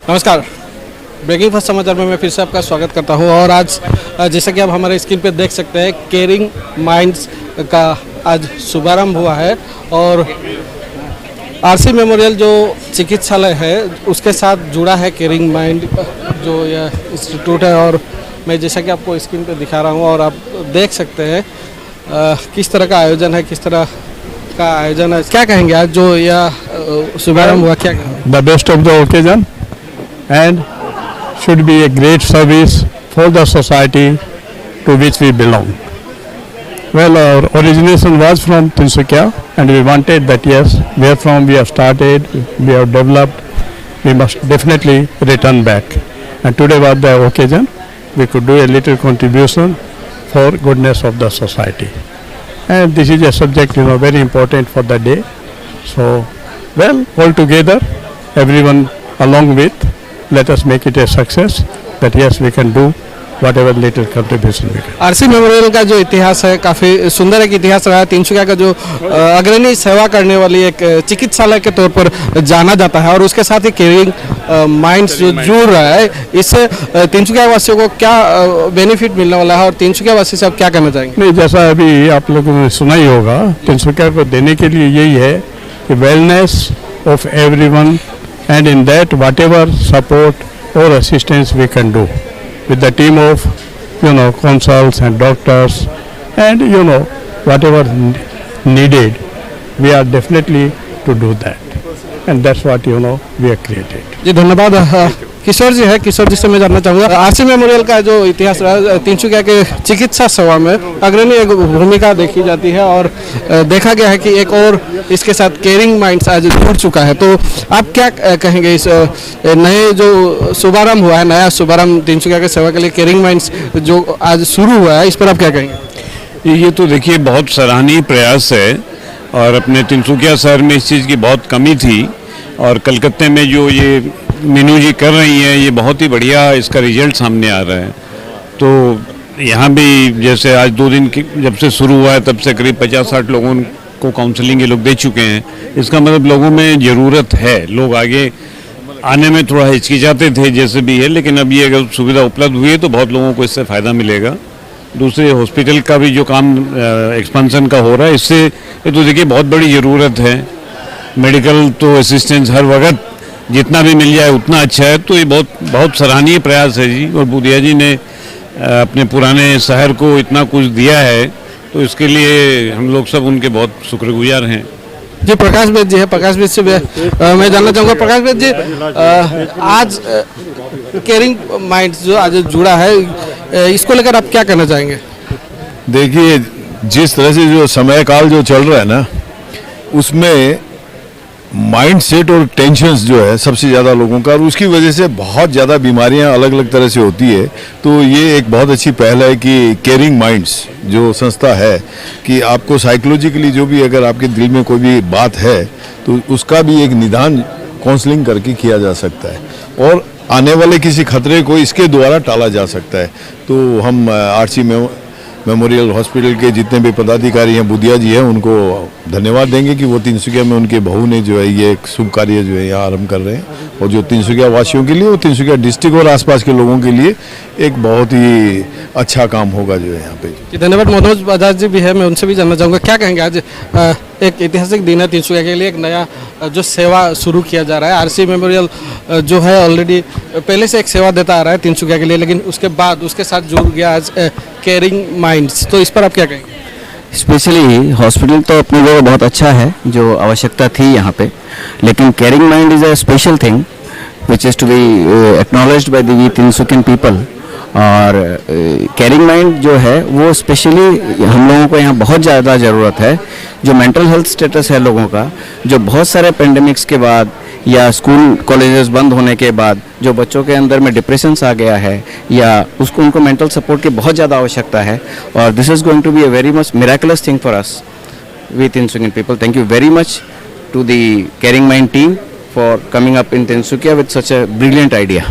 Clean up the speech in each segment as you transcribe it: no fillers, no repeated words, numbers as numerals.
नमस्कार, breaking fast समाचार में मैं फिर से आपका स्वागत करता हूं। और आज जैसा कि आप हमारे स्क्रीन पे देख सकते हैं, केयरिंग माइंड्स का आज शुभारंभ हुआ है और आरसी मेमोरियल जो चिकित्सालय है उसके साथ जुड़ा है केयरिंग माइंड जो यह इंस्टीट्यूट है। और मैं जैसा कि आपको स्क्रीन पे दिखा रहा हूं और आप देख सकते हैं किस तरह का आयोजन है, किस तरह का आयोजन है। क्या कहेंगे आज जो यह शुभारंभ हुआ, क्या कहेंगे? The best of the occasion and should be a great service for the society to which we belong. Well, our origination was from Tinsukia and we wanted that yes, where from we have started, we have developed, we must definitely return back. And today was the occasion, we could do a little contribution for goodness of the society. And this is a subject, very important for the day. So, well, all together, everyone along with, let us make it a success that yes, we can do whatever little contribution we can. RC memorial का जो इतिहास है काफ़ी सुंदर एक इतिहास रहा है। तिनसुकिया का जो अग्रणी सेवा करने वाली एक चिकित्सालय के तौर पर जाना जाता है और उसके साथ ही केयरिंग माइंड्स जो जुड़ रहा है, इससे तिनसुकिया वासियों को क्या बेनिफिट मिलने वाला है और तिनसुकिया वासी से आप क्या कहना चाहेंगे? नहीं, जैसा अभी आप लोगों ने सुना ही होगा, तिनसुकिया को देने के लिए यही है कि wellness of everyone and in that whatever support or assistance we can do with the team of consuls and doctors and whatever needed, we are definitely to do that, and that's what we are created. जी धन्यवाद। किशोर जी है, किशोर जी से मैं जानना चाहूँगा, RC memorial का जो इतिहास रहा, तिनसुकिया के चिकित्सा सेवा में अग्रणी एक भूमिका देखी जाती है और देखा गया है कि एक और इसके साथ केयरिंग माइंड्स आज जुड़ चुका है। तो आप क्या कहेंगे इस नए जो शुभारंभ हुआ है, नया शुभारंभ तिनसुकिया के सेवा के लिए केयरिंग माइंड्स जो आज शुरू हुआ है, इस पर आप क्या कहेंगे? ये तो देखिए बहुत सराहनीय प्रयास है और अपने तिनसुकिया शहर में इस चीज़ की बहुत कमी थी और कलकत्ते में जो ये मीनू जी कर रही हैं, ये बहुत ही बढ़िया इसका रिजल्ट सामने आ रहा है। तो यहाँ भी जैसे आज 2 दिन की जब से शुरू हुआ है तब से करीब 50-60 लोगों को काउंसलिंग ये लोग दे चुके हैं। इसका मतलब लोगों में ज़रूरत है, लोग आगे आने में थोड़ा हिचकिचाते थे जैसे भी है, लेकिन अब ये अगर सुविधा उपलब्ध हुई है तो बहुत लोगों को इससे फ़ायदा मिलेगा। दूसरे हॉस्पिटल का भी जो काम एक्सपेंशन का हो रहा है, इससे ये तो देखिए बहुत बड़ी ज़रूरत है। मेडिकल तो असिस्टेंस हर वक्त जितना भी मिल जाए उतना अच्छा है। तो ये बहुत सराहनीय प्रयास है जी, और बुधिया जी ने अपने पुराने शहर को इतना कुछ दिया है, तो इसके लिए हम लोग सब उनके बहुत शुक्रगुजार हैं। जी प्रकाश बेद जी है, प्रकाश बेद से मैं जानना चाहूँगा, प्रकाश बेद जी आज केयरिंग माइंड्स जो आज जुड़ा है, इसको लेकर आप क्या कहना चाहेंगे? देखिए, जिस तरह से जो समय काल जो चल रहा है ना, उसमें माइंड सेट और टेंशन्स जो है सबसे ज़्यादा लोगों का, और उसकी वजह से बहुत ज़्यादा बीमारियां अलग अलग तरह से होती है। तो ये एक बहुत अच्छी पहल है कि केयरिंग माइंड्स जो संस्था है, कि आपको साइकोलॉजिकली जो भी अगर आपके दिल में कोई भी बात है तो उसका भी एक निदान काउंसलिंग करके किया जा सकता है और आने वाले किसी खतरे को इसके द्वारा टाला जा सकता है। तो हम आरसी मेमोरियल हॉस्पिटल के जितने भी पदाधिकारी हैं, बुधिया जी हैं, उनको धन्यवाद देंगे कि वो तिनसुकिया में उनके बहू ने जो है ये एक शुभ कार्य जो है यहाँ आरंभ कर रहे हैं, और जो तिनसुकिया वासियों के लिए और तिनसुकिया डिस्ट्रिक्ट और आसपास के लोगों के लिए एक बहुत ही अच्छा काम होगा जो है यहाँ पे। धन्यवाद। मनोज बजाज जी भी है, मैं उनसे भी जानना चाहूँगा, क्या कहेंगे आज एक ऐतिहासिक दिन है तिनसुकिया के लिए, एक नया जो सेवा शुरू किया जा रहा है। आरसी मेमोरियल जो है ऑलरेडी पहले से एक सेवा देता आ रहा है तिनसुकिया के लिए, लेकिन उसके बाद उसके साथ जुड़ गया आज केयरिंग माइंड्स, तो इस पर आप क्या कहेंगे? स्पेशली हॉस्पिटल तो अपनी जगह बहुत अच्छा है, जो आवश्यकता थी यहाँ पे, लेकिन caring mind is a special thing which is to be acknowledged by the Tinsukian people. और केयरिंग माइंड जो है वो स्पेशली हम लोगों को यहाँ बहुत ज़्यादा ज़रूरत है। जो मेंटल हेल्थ स्टेटस है लोगों का, जो बहुत सारे पेंडेमिक्स के बाद या स्कूल कॉलेजेस बंद होने के बाद जो बच्चों के अंदर में डिप्रेशंस आ गया है, या उसको उनको मेंटल सपोर्ट की बहुत ज़्यादा आवश्यकता है, और this is going to be a very much miraculous thing for us we Tinsukian people. Thank you very much to the caring mind team for coming up in Tinsukia with such a brilliant idea.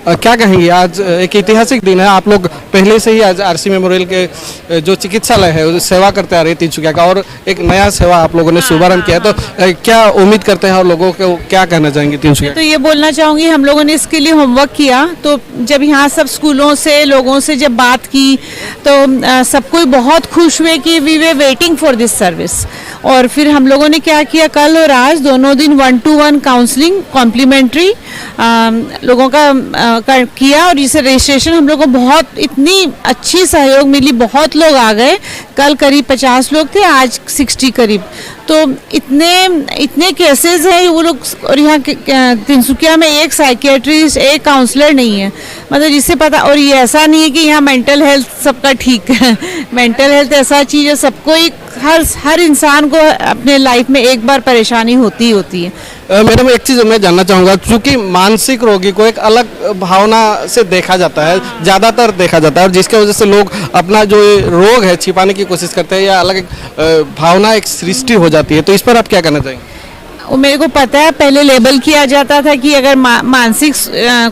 क्या कहेंगे, आज एक ऐतिहासिक दिन है, आप लोग पहले से ही आज आरसी मेमोरियल के जो चिकित्सालय है उसे सेवा करते आ रहे हैं तिनसुकिया का, और एक नया सेवा आप लोगों ने शुभारंभ किया है, तो क्या उम्मीद करते हैं और लोगों को क्या कहना चाहेंगे तिनसुकिया? तो ये बोलना चाहूँगी, हम लोगों ने इसके लिए होमवर्क किया, तो जब यहाँ सब स्कूलों से लोगों से जब बात की तो सब कोई बहुत खुश हुए कि we were waiting for this service. और फिर हम लोगों ने क्या किया, कल और आज दोनों दिन 1-to-1 काउंसलिंग कॉम्प्लीमेंट्री लोगों का किया, और जिसे रजिस्ट्रेशन हम लोगों को बहुत इतनी अच्छी सहयोग मिली, बहुत लोग आ गए, कल करीब 50 लोग थे, आज 60 करीब, तो इतने केसेस हैं वो लोग। और यहाँ तिनसुकिया में एक साइकियाट्रिस्ट एक काउंसलर नहीं है, मतलब जिससे पता, और ये ऐसा नहीं है कि यहाँ मेंटल हेल्थ सबका ठीक है मेंटल हेल्थ ऐसा चीज़ है, सबको हर इंसान को अपने लाइफ में एक बार परेशानी होती ही होती है। मैडम, एक चीज़ मैं जानना चाहूँगा, चूँकि मानसिक रोगी को एक अलग भावना से देखा जाता है, ज़्यादातर देखा जाता है, और जिसके वजह से लोग अपना जो रोग है छिपाने की कोशिश करते हैं, या अलग एक भावना एक सृष्टि हो जाती है, तो इस पर आप क्या कहना चाहेंगे? वो मेरे को पता है, पहले लेबल किया जाता था कि अगर मानसिक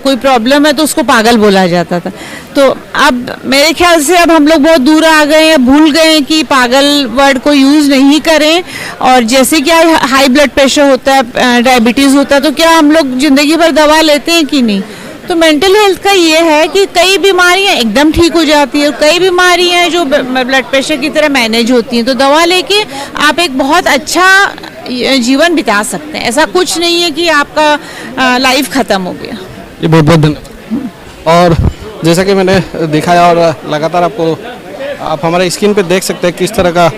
कोई प्रॉब्लम है तो उसको पागल बोला जाता था, तो अब मेरे ख्याल से अब हम लोग बहुत दूर आ गए हैं, भूल गए हैं कि पागल वर्ड को यूज़ नहीं करें। और जैसे क्या हाई ब्लड प्रेशर होता है, डायबिटीज़ होता है, तो क्या हम लोग ज़िंदगी भर दवा लेते हैं कि नहीं? तो मेंटल हेल्थ का ये है कि कई बीमारियां एकदम ठीक हो जाती है, कई बीमारियां जो ब्लड प्रेशर की तरह मैनेज होती हैं, तो दवा लेके आप एक बहुत अच्छा जीवन बिता सकते हैं। ऐसा कुछ नहीं है कि आपका लाइफ ख़त्म हो गया। ये बहुत बहुत धन्यवाद। और जैसा कि मैंने दिखाया और लगातार आप हमारे स्क्रीन पे देख सकते हैं किस तरह का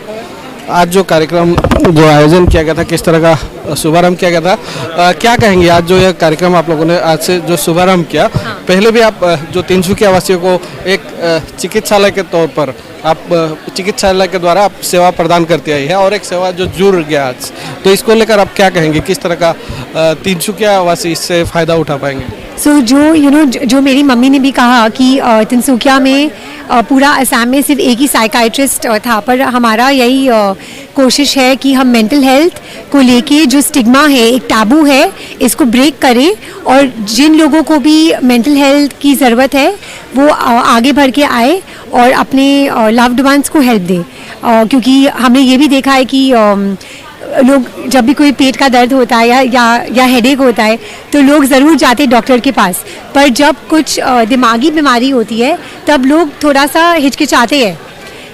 आज जो कार्यक्रम जो आयोजन किया गया था, किस तरह का शुभारंभ किया गया था। क्या कहेंगे, आज जो यह कार्यक्रम आप लोगों ने आज से जो शुभारंभ किया, पहले भी आप जो तिनसुकिया वासियों को एक चिकित्सालय के तौर पर आप चिकित्सालय के द्वारा आप सेवा प्रदान करती आई है, और एक सेवा जो जुड़ गया आज, तो इसको लेकर आप क्या कहेंगे, किस तरह का तिनसुकिया वासी इससे फ़ायदा उठा पाएंगे? जो मेरी मम्मी ने भी कहा कि तिनसुकिया में पूरा असम में सिर्फ एक ही साइकाइट्रिस्ट था, पर हमारा यही कोशिश है कि हम मेंटल हेल्थ को लेके जो स्टिग्मा है, एक टैबू है, इसको ब्रेक करें, और जिन लोगों को भी मेंटल हेल्थ की ज़रूरत है वो आगे बढ़ के आए और अपने लव्ड वंस को हेल्प दें, क्योंकि हमने ये भी देखा है कि लोग जब भी कोई पेट का दर्द होता है या हेडेक होता है तो लोग ज़रूर जाते हैं डॉक्टर के पास, पर जब कुछ दिमागी बीमारी होती है तब लोग थोड़ा सा हिचकिचाते हैं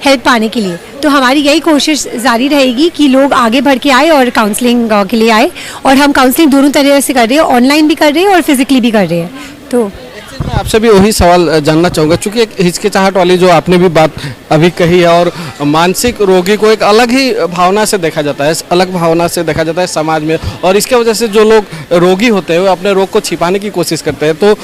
हेल्प पाने के लिए। तो हमारी यही कोशिश जारी रहेगी कि लोग आगे बढ़ के आए और काउंसलिंग के लिए आए, और हम काउंसलिंग दोनों तरह से कर रहे हैं, ऑनलाइन भी कर रहे हैं और फिजिकली भी कर रहे हैं। तो मैं आपसे भी वही सवाल जानना चाहूँगा, चूँकि एक हिचकिचाहट वाली जो आपने भी बात अभी कही है, और मानसिक रोगी को एक अलग ही भावना से देखा जाता है, अलग भावना से देखा जाता है समाज में, और इसके वजह से जो लोग रोगी होते हैं वो अपने रोग को छिपाने की कोशिश करते हैं। तो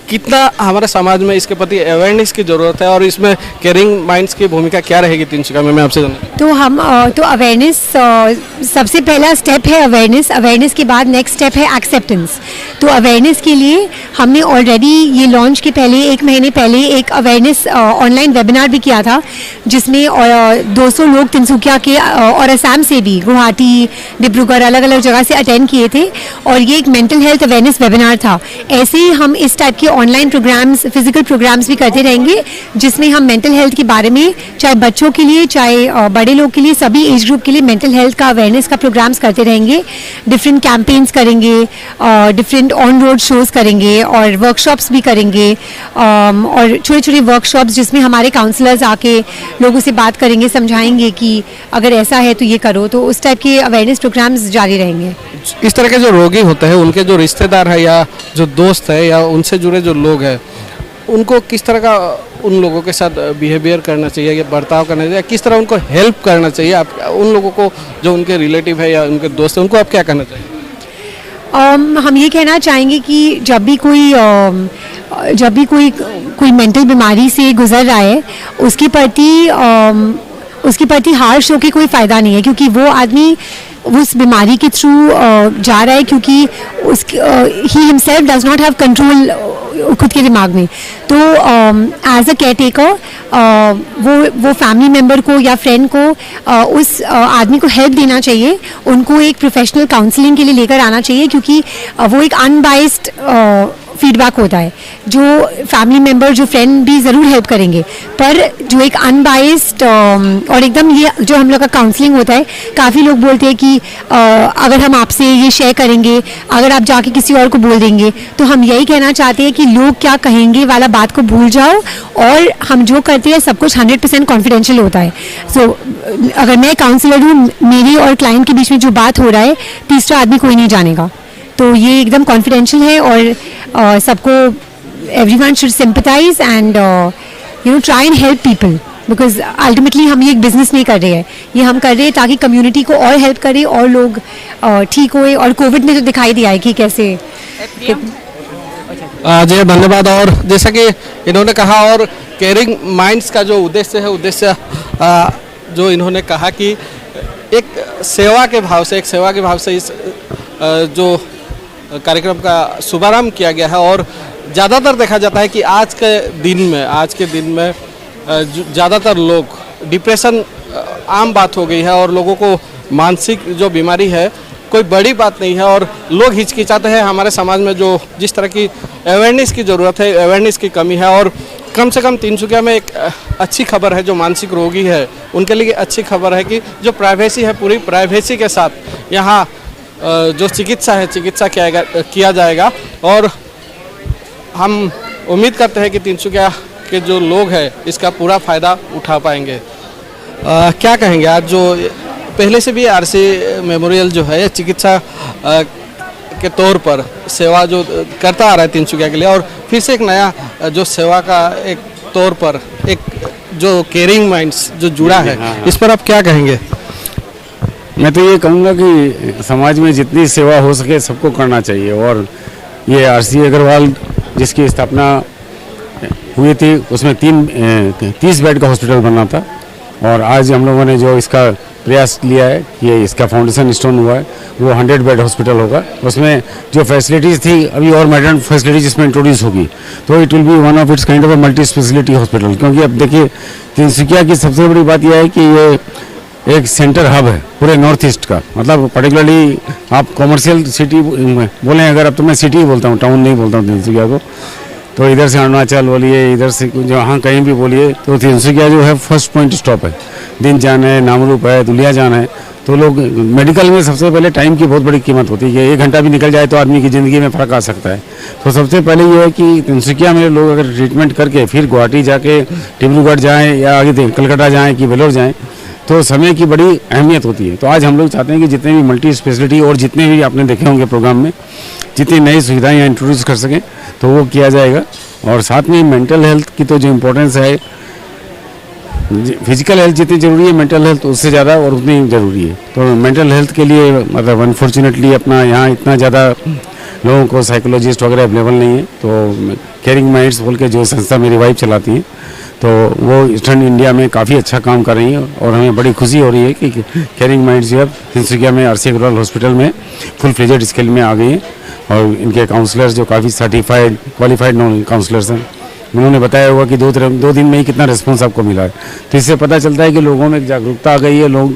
कितना हमारे समाज में इसके प्रति अवेयरनेस की ज़रूरत है, और इसमें केयरिंग माइंड्स की भूमिका क्या रहेगी तिनसुकिया में, मैं आपसे जानना। तो अवेयरनेस सबसे पहला स्टेप है, अवेयरनेस के बाद नेक्स्ट स्टेप है एक्सेप्टेंस। तो अवेयरनेस के लिए हमने ऑलरेडी ये लॉन्च के पहले 1 महीने पहले एक अवेयरनेस ऑनलाइन वेबिनार भी किया था, जिसमें 200 लोग तिनसुकिया के और असम से भी, गुवाहाटी, डिब्रूगढ़, अलग अलग जगह से अटेंड किए थे, और ये एक मेंटल हेल्थ अवेयरनेस वेबिनार था। ऐसे ही हम इस टाइप के ऑनलाइन प्रोग्राम्स, फिजिकल प्रोग्राम्स भी करते रहेंगे, जिसमें हम मेंटल हेल्थ के बारे में, चाहे बच्चों के लिए चाहे बड़े लोग के लिए, सभी एज ग्रुप के लिए मेंटल हेल्थ का अवेयरनेस का प्रोग्राम्स करते रहेंगे। डिफरेंट कैंपेन्स करेंगे, डिफरेंट ऑन रोड शोज़ करेंगे, और वर्कशॉप्स भी करेंगे, और छोटे छोटे वर्कशॉप्स जिसमें हमारे काउंसलर्स आके लोगों से बात करेंगे, समझाएंगे कि अगर ऐसा है तो ये करो। तो उस टाइप के अवेयरनेस प्रोग्राम्स जारी रहेंगे। इस तरह के जो रोगी होते हैं, उनके जो रिश्तेदार है या जो दोस्त है या उनसे जुड़े जो लोग हैं, उनको किस तरह का उन लोगों के साथ बिहेवियर करना चाहिए या बर्ताव करना चाहिए, किस तरह उनको हेल्प करना चाहिए, आप उन लोगों को जो उनके रिलेटिव है या उनके दोस्त हैं, उनको आप क्या कहना चाहिए? हम ये कहना चाहेंगे कि जब भी कोई मेंटल बीमारी से गुजर रहा है, उसके प्रति हार्श होकर कोई फ़ायदा नहीं है, क्योंकि वो आदमी उस बीमारी के थ्रू जा रहा है, क्योंकि he himself does not have control खुद के दिमाग में। तो एज अ केयर टेकर वो फैमिली मेम्बर को या फ्रेंड को उस आदमी को हेल्प देना चाहिए, उनको एक प्रोफेशनल काउंसलिंग के लिए लेकर आना चाहिए, क्योंकि वो एक अनबाइस्ड फीडबैक होता है, जो फैमिली मेम्बर जो फ्रेंड भी ज़रूर हेल्प करेंगे, पर जो एक अनबाइस्ड और एकदम ये जो हम लोग का काउंसलिंग होता है, काफ़ी लोग बोलते हैं कि अगर हम आपसे ये शेयर करेंगे, अगर आप जाके किसी और को बोल देंगे, तो हम यही कहना चाहते हैं कि लोग क्या कहेंगे वाला बात को भूल जाओ, और हम जो करते हैं सब कुछ 100% कॉन्फिडेंशियल होता है। सो अगर मैं काउंसलर हूँ, मेरी और क्लाइंट के बीच में जो बात हो रहा है, तीसरा आदमी कोई नहीं जानेगा, तो ये एकदम कॉन्फिडेंशियल है, और सबको everyone should sympathise and try and help people, because ultimately हम ये एक बिजनेस नहीं कर रहे हैं, ये हम कर रहे हैं ताकि कम्युनिटी को और हेल्प करें और लोग ठीक होए। और कोविड ने तो दिखाई दिया है कि कैसे। जी धन्यवाद। और जैसा कि इन्होंने कहा, और केयरिंग माइंड्स का जो उद्देश्य जो इन्होंने कहा कि एक सेवा के भाव से इस जो कार्यक्रम का शुभारंभ किया गया है। और ज़्यादातर देखा जाता है कि आज के दिन में ज़्यादातर लोग डिप्रेशन आम बात हो गई है, और लोगों को मानसिक जो बीमारी है कोई बड़ी बात नहीं है, और लोग हिचकिचाते हैं। हमारे समाज में जो जिस तरह की अवेयरनेस की ज़रूरत है, अवेयरनेस की कमी है। और कम से कम तिनसुकिया में एक अच्छी खबर है, जो मानसिक रोगी है उनके लिए अच्छी खबर है कि जो प्राइवेसी है, पूरी प्राइवेसी के साथ यहाँ जो चिकित्सा किया जाएगा। और हम उम्मीद करते हैं कि तिनसुकिया के जो लोग हैं इसका पूरा फ़ायदा उठा पाएंगे। क्या कहेंगे, आज जो पहले से भी आरसी मेमोरियल जो है चिकित्सा के तौर पर सेवा जो करता आ रहा है तिनसुकिया के लिए, और फिर से एक नया जो सेवा का एक तौर पर एक जो केयरिंग माइंड्स जो जुड़ा है, इस पर आप क्या कहेंगे? मैं तो ये कहूँगा कि समाज में जितनी सेवा हो सके सबको करना चाहिए। और ये आरसी अग्रवाल जिसकी स्थापना हुई थी, उसमें 30 बेड का हॉस्पिटल बना था, और आज हम लोगों ने जो इसका प्रयास लिया है कि इसका फाउंडेशन स्टोन हुआ है, वो 100 बेड हॉस्पिटल होगा। उसमें जो फैसिलिटीज़ थी अभी और मॉडर्न फैसिलिटीज इसमें इंट्रोड्यूस होगी, तो it will be one of its kind of a multi speciality hospital. क्योंकि अब देखिए तिनसुकिया की सबसे बड़ी बात यह है कि ये एक सेंटर हब है पूरे नॉर्थ ईस्ट का। मतलब पर्टिकुलरली आप कॉमर्शियल सिटी बोलें, अगर अब तो मैं सिटी ही बोलता हूँ, टाउन नहीं बोलता हूँ तिनसुकिया को, तो इधर से अरुणाचल बोलिए, इधर से जहाँ कहीं भी बोलिए, तो तिनसुकिया जो है फर्स्ट पॉइंट स्टॉप है। दिन जाना है, नामरूप है, दुलिया जाना है, तो लोग मेडिकल में सबसे पहले टाइम की बहुत बड़ी कीमत होती है कि 1 घंटा भी निकल जाए तो आदमी की ज़िंदगी में फ़र्क आ सकता है। तो सबसे पहले ये है कि तिनसुकिया में लोग अगर ट्रीटमेंट करके फिर गुवाहाटी जाके डिब्रूगढ़ जाएँ, या आगे कलकत्ता जाएँ कि वेलोर जाएँ, तो समय की बड़ी अहमियत होती है। तो आज हम लोग चाहते हैं कि जितने भी मल्टी स्पेशलिटी और जितने भी आपने देखे होंगे प्रोग्राम में, जितनी नई सुविधाएं यहाँ इंट्रोड्यूस कर सकें तो वो किया जाएगा। और साथ में मेंटल हेल्थ की तो जो इम्पोर्टेंस है, फिजिकल हेल्थ जितनी ज़रूरी है, मेंटल हेल्थ उससे ज़्यादा और उतनी ज़रूरी है। तो मेंटल हेल्थ के लिए मतलब अनफॉर्चुनेटली अपना यहाँ इतना ज़्यादा लोगों को साइकोलॉजिस्ट वगैरह अवेलेबल नहीं है। तो केयरिंग माइंड्स बोल के जो संस्था मेरी वाइफ चलाती है, तो वो ईस्टर्न इंडिया में काफ़ी अच्छा काम कर रही है, और हमें बड़ी खुशी हो रही है कि केयरिंग माइंड्स जो है तिनसुकिया में आरसी अग्रवाल हॉस्पिटल में फुल फ्लेजेड स्केल में आ गई हैं। और इनके काउंसलर्स जो काफ़ी सर्टिफाइड क्वालिफाइड काउंसलर्स हैं, उन्होंने बताया हुआ कि 2 दिन में ही कितना रिस्पॉन्स आपको मिला है। तो इससे पता चलता है कि लोगों में एक जागरूकता आ गई है, लोग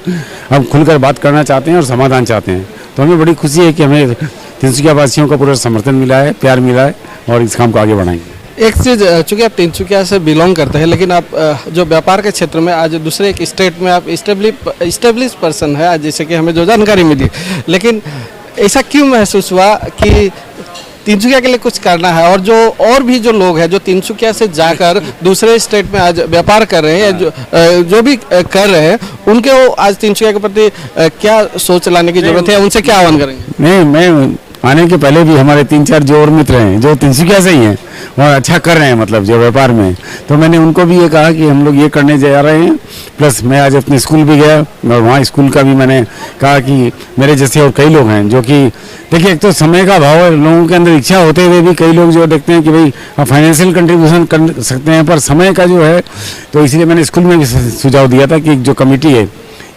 अब खुलकर बात करना चाहते हैं और समाधान चाहते हैं। तो हमें बड़ी खुशी है कि हमें तिनसुकिया वासियों का पूरा समर्थन मिला है, प्यार मिला है, और इस काम को आगे बढ़ाएंगे। एक चीज़, चूँकि आप तिनसुकिया से बिलोंग करते हैं, लेकिन आप जो व्यापार के क्षेत्र में आज दूसरे एक स्टेट में आप इस्टेब्लिश पर्सन है, आज जैसे कि हमें जो जानकारी मिली, लेकिन ऐसा क्यों महसूस हुआ कि तिनसुकिया के लिए कुछ करना है? और भी जो लोग हैं जो तिनसुकिया से जाकर दूसरे स्टेट में आज व्यापार कर रहे हैं, जो भी कर रहे हैं, उनके आज तिनसुकिया के प्रति क्या सोच लाने की जरूरत है, उनसे क्या आह्वान करेंगे? नहीं, मैं आने के पहले भी हमारे 3-4 जो और मित्र हैं जो तिनसुकिया से ही हैं और अच्छा कर रहे हैं, मतलब जो व्यापार में, तो मैंने उनको भी ये कहा कि हम लोग ये करने जा रहे हैं। प्लस मैं आज अपने स्कूल भी गया और वहाँ स्कूल का भी मैंने कहा कि मेरे जैसे और कई लोग हैं जो कि देखिए, एक तो समय का अभाव है, लोगों के अंदर इच्छा होते हुए भी कई लोग जो देखते हैं कि भाई आप फाइनेंशियल कंट्रीब्यूशन कर सकते हैं, पर समय का जो है, तो इसलिए मैंने स्कूल में भी सुझाव दिया था कि जो कमेटी है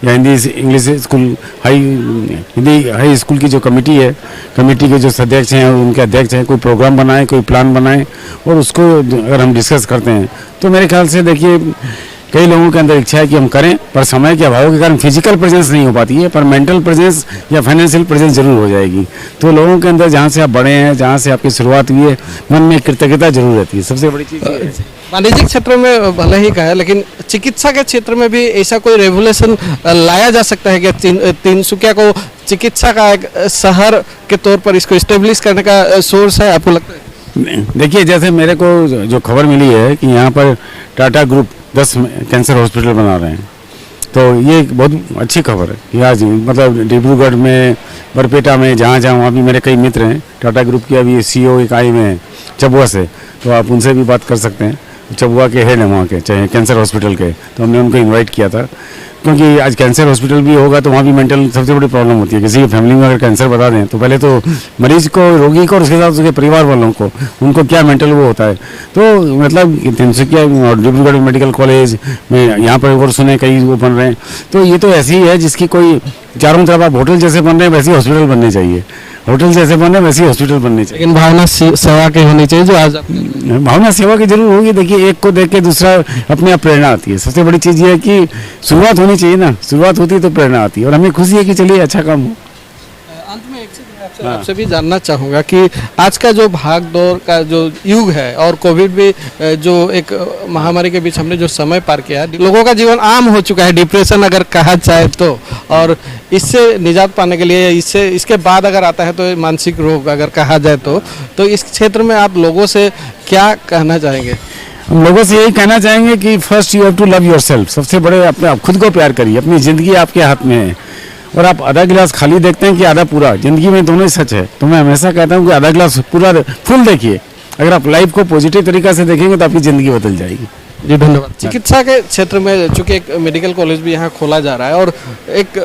या Hindi English school Hindi high school की जो कमेटी है, कमेटी के जो सदस्य हैं और उनके अध्यक्ष हैं, कोई प्रोग्राम बनाए, कोई प्लान बनाए और उसको अगर हम डिस्कस करते हैं तो मेरे ख्याल से देखिए कई लोगों के अंदर इच्छा है कि हम करें, पर समय के अभाव के कारण फिजिकल प्रेजेंस नहीं हो पाती है, पर मेंटल प्रेजेंस या फाइनेंशियल प्रेजेंस जरूर हो जाएगी। तो लोगों के अंदर जहाँ से आप बड़े हैं, जहाँ से आपकी शुरुआत हुई है, मन में कृतज्ञता जरूर रहती है। सबसे बड़ी चीज़ ये है। वाणिज्यिक क्षेत्र में भले ही कहा है, लेकिन चिकित्सा के क्षेत्र में भी ऐसा कोई रेवोल्यूशन लाया जा सकता है कि तिनसुकिया को चिकित्सा का एक शहर के तौर पर इसको इस्टेब्लिश करने का सोर्स है, आपको लगता है? देखिए, जैसे मेरे को जो खबर मिली है कि यहाँ पर टाटा ग्रुप 10 कैंसर हॉस्पिटल बना रहे हैं, तो ये एक बहुत अच्छी खबर है कि आज मतलब डिब्रूगढ़ में, बरपेटा में, जहाँ जहाँ वहाँ भी मेरे कई मित्र हैं। टाटा ग्रुप के अभी CEO एक आए हुए हैं चबुआ से, तो आप उनसे भी बात कर सकते हैं। चबुआ के हेड हैं वहाँ के, चाहे कैंसर हॉस्पिटल के, तो हमने उनको इनवाइट किया था, क्योंकि आज कैंसर हॉस्पिटल भी होगा तो वहाँ भी मेंटल सबसे बड़ी प्रॉब्लम होती है। किसी की फैमिली में अगर कैंसर बता दें तो पहले तो मरीज को, रोगी को और उसके साथ उसके परिवार वालों को, उनको क्या मेंटल वो होता है। तो मतलब तिनसुकिया और डिब्रूगढ़ मेडिकल कॉलेज में यहाँ पर और सुने कई वो बन रहे हैं, तो ये तो ऐसी है जिसकी कोई चारों तरफ आप होटल जैसे बन रहे हैं वैसे हॉस्पिटल बनने चाहिए, होटल जैसे बन रहे हैं वैसे हॉस्पिटल बनने चाहिए। लेकिन भावना सेवा की होनी चाहिए, जो आज भावना सेवा की जरूर होगी। देखिए, एक को देख के दूसरा अपने आप प्रेरणा आती है। सबसे बड़ी चीज़ ये है कि शुरुआत होनी चाहिए ना, शुरुआत होती है तो प्रेरणा आती है, और हमें खुशी है कि चलिए अच्छा काम हो। अंत में एक चीज आपसे भी जानना चाहूँगा कि आज का जो भाग दौड़ का जो युग है, और कोविड भी जो एक महामारी के बीच हमने जो समय पार किया है, लोगों का जीवन आम हो चुका है, डिप्रेशन अगर कहा जाए तो, और इससे निजात पाने के लिए, इसके बाद अगर आता है तो मानसिक रोग अगर कहा जाए तो इस क्षेत्र में आप लोगों से क्या कहना चाहेंगे? हम लोगों से यही कहना चाहेंगे कि first you have to love yourself. सबसे बड़े अपने आप खुद को प्यार करिए। अपनी ज़िंदगी आपके हाथ में है, और आप आधा गिलास खाली देखते हैं कि आधा पूरा, ज़िंदगी में दोनों ही सच है। तो मैं हमेशा कहता हूँ कि आधा गिलास पूरा फुल देखिए। अगर आप लाइफ को पॉजिटिव तरीका से देखेंगे तो आपकी ज़िंदगी बदल जाएगी। जी धन्यवाद। चिकित्सा के क्षेत्र में चूँकि एक मेडिकल कॉलेज भी यहाँ खोला जा रहा है, और एक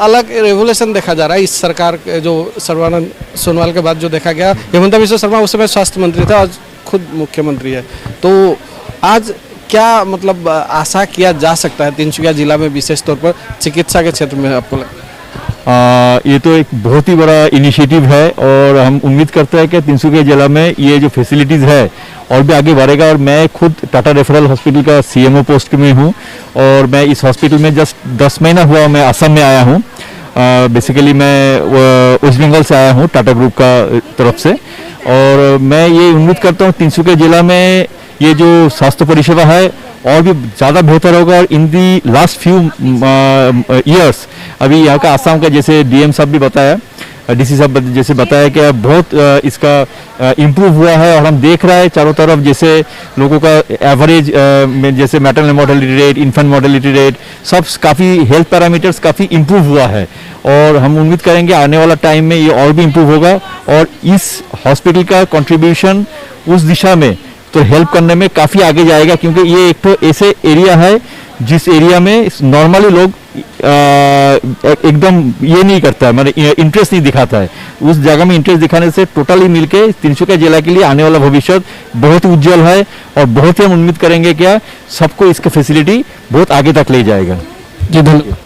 अलग रेवोल्यूशन देखा जा रहा है इस सरकार के, जो सर्बानंद सोनोवाल के बाद जो देखा गया। हेमंता बिश्व शर्मा उस समय स्वास्थ्य मंत्री था, आज खुद मुख्यमंत्री है, तो आज क्या मतलब आशा किया जा सकता है तिनसुकिया जिला में, विशेष तौर पर चिकित्सा के क्षेत्र में, आपको लगता है? ये तो एक बहुत ही बड़ा इनिशिएटिव है, और हम उम्मीद करते हैं कि तिनसुकिया जिला में ये जो फैसिलिटीज़ है और भी आगे बढ़ेगा। और मैं खुद टाटा रेफरल हॉस्पिटल का CMO पोस्ट में हूँ, और मैं इस हॉस्पिटल में जस्ट 10 महीना हुआ मैं असम में आया हूँ। बेसिकली मैं वेस्ट बंगाल से आया हूँ टाटा ग्रुप का तरफ से, और मैं ये उम्मीद करता हूँ तिनसुकिया जिला में ये जो स्वास्थ्य परिसेवा है और भी ज़्यादा बेहतर होगा। और इन दी लास्ट फ्यू ईयर्स अभी यहाँ का आसाम का जैसे DM साहब भी बताया, DC साहब जैसे बताया कि बहुत इसका इम्प्रूव हुआ है, और हम देख रहे हैं चारों तरफ जैसे लोगों का एवरेज में जैसे maternal mortality rate, infant mortality rate, सब काफ़ी हेल्थ पैरामीटर्स काफ़ी इम्प्रूव हुआ है। और हम उम्मीद करेंगे आने वाला टाइम में ये और भी इम्प्रूव होगा, और इस हॉस्पिटल का कंट्रीब्यूशन उस दिशा में तो हेल्प करने में काफ़ी आगे जाएगा, क्योंकि ये एक तो ऐसे एरिया है जिस एरिया में नॉर्मली लोग एकदम ये नहीं करता है, मतलब इंटरेस्ट नहीं दिखाता है। उस जगह में इंटरेस्ट दिखाने से टोटली मिलके तिनसुकिया जिला के लिए आने वाला भविष्य बहुत उज्जवल है, और बहुत ही हम उम्मीद करेंगे क्या सबको इसका फैसिलिटी बहुत आगे तक ले जाएगा। जी धन्यवाद।